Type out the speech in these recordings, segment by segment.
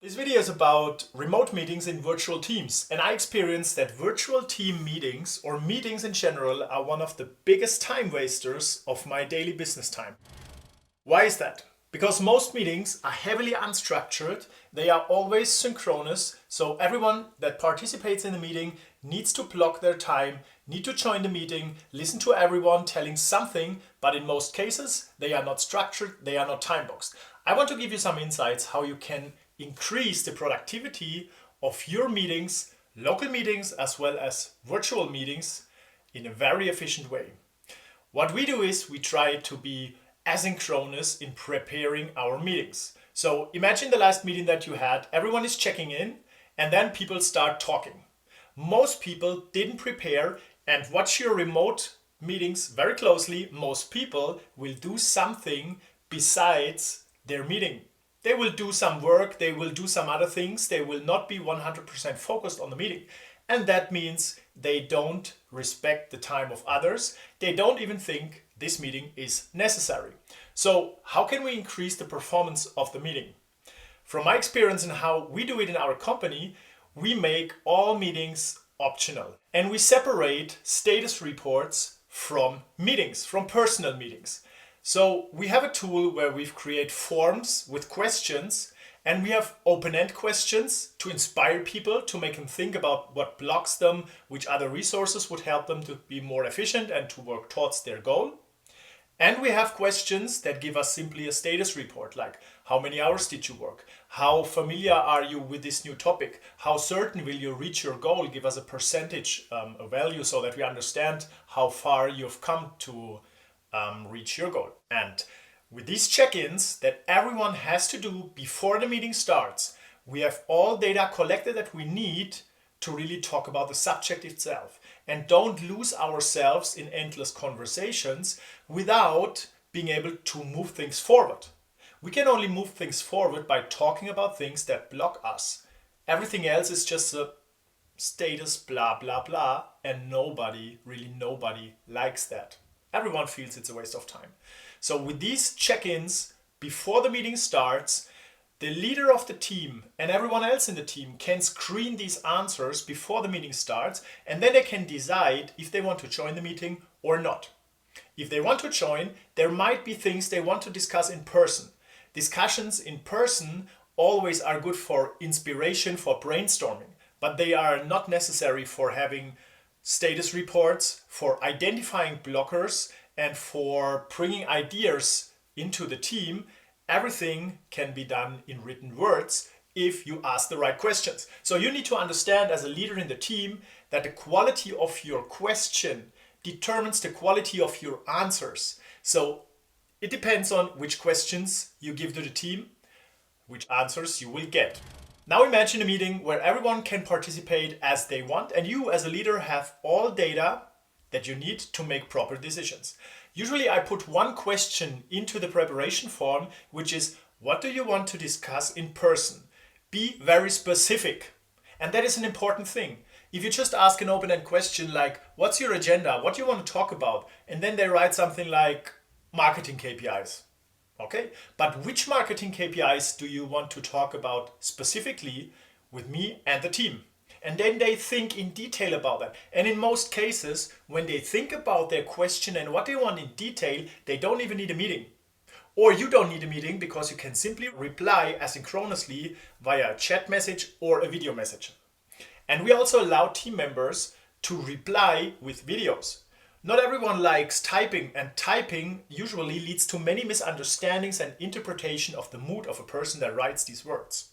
This video is about remote meetings in virtual teams, and I experienced that virtual team meetings or meetings in general are one of the biggest time wasters of my daily business time. Why is that? Because most meetings are heavily unstructured, they are always synchronous, so everyone that participates in the meeting needs to block their time, need to join the meeting, listen to everyone telling something, but in most cases they are not structured, they are not time boxed. I want to give you some insights how you can increase the productivity of your meetings, local meetings as well as virtual meetings in a very efficient way. What we do is we try to be asynchronous in preparing our meetings. So imagine the last meeting that you had, everyone is checking in and then people start talking. Most people didn't prepare, and watch your remote meetings very closely. Most people will do something besides their meeting. They will do some work, they will do some other things, they will not be 100% focused on the meeting. And that means they don't respect the time of others. They don't even think this meeting is necessary. So how can we increase the performance of the meeting? From my experience and how we do it in our company, we make all meetings optional. And we separate status reports from meetings, from personal meetings. So we have a tool where we've created forms with questions, and we have open-end questions to inspire people, to make them think about what blocks them, which other resources would help them to be more efficient and to work towards their goal. And we have questions that give us simply a status report, like how many hours did you work? How familiar are you with this new topic? How certain will you reach your goal? Give us a percentage, a value, so that we understand how far you've come to reach your goal. And with these check-ins that everyone has to do before the meeting starts, we have all data collected that we need to really talk about the subject itself, and don't lose ourselves in endless conversations without being able to move things forward. We can only move things forward by talking about things that block us. Everything else is just a status blah blah blah, and nobody likes that. Everyone feels it's a waste of time. So with these check-ins before the meeting starts, the leader of the team and everyone else in the team can screen these answers before the meeting starts, and then they can decide if they want to join the meeting or not. If they want to join, there might be things they want to discuss in person. Discussions in person always are good for inspiration, for brainstorming, but they are not necessary for having status reports, for identifying blockers, and for bringing ideas into the team. Everything can be done in written words if you ask the right questions. So you need to understand as a leader in the team that the quality of your question determines the quality of your answers. So it depends on which questions you give to the team, which answers you will get. Now imagine a meeting where everyone can participate as they want, and you as a leader have all data that you need to make proper decisions. Usually I put one question into the preparation form, which is, what do you want to discuss in person? Be very specific. And that is an important thing. If you just ask an open-end question like, what's your agenda? What do you want to talk about? And then they write something like marketing KPIs. Okay, but which marketing KPIs do you want to talk about specifically with me and the team? And then they think in detail about that. And in most cases, when they think about their question and what they want in detail, they don't even need a meeting. Or you don't need a meeting, because you can simply reply asynchronously via a chat message or a video message. And we also allow team members to reply with videos. Not everyone likes typing, and typing usually leads to many misunderstandings and interpretation of the mood of a person that writes these words.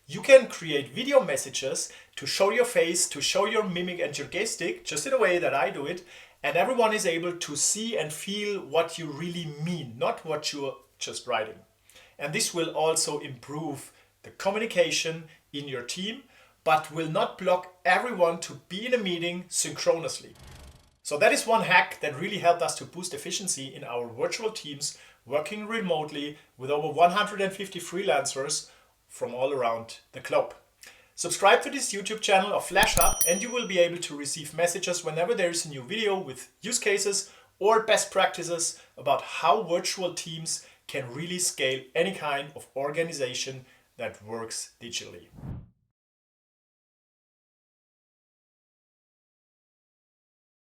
You can create video messages to show your face, to show your mimic and your gestic, just in a way that I do it, and everyone is able to see and feel what you really mean, not what you're just writing. And this will also improve the communication in your team, but will not block everyone to be in a meeting synchronously. So that is one hack that really helped us to boost efficiency in our virtual teams working remotely with over 150 freelancers from all around the globe. Subscribe to this YouTube channel or flash up, and you will be able to receive messages whenever there is a new video with use cases or best practices about how virtual teams can really scale any kind of organization that works digitally.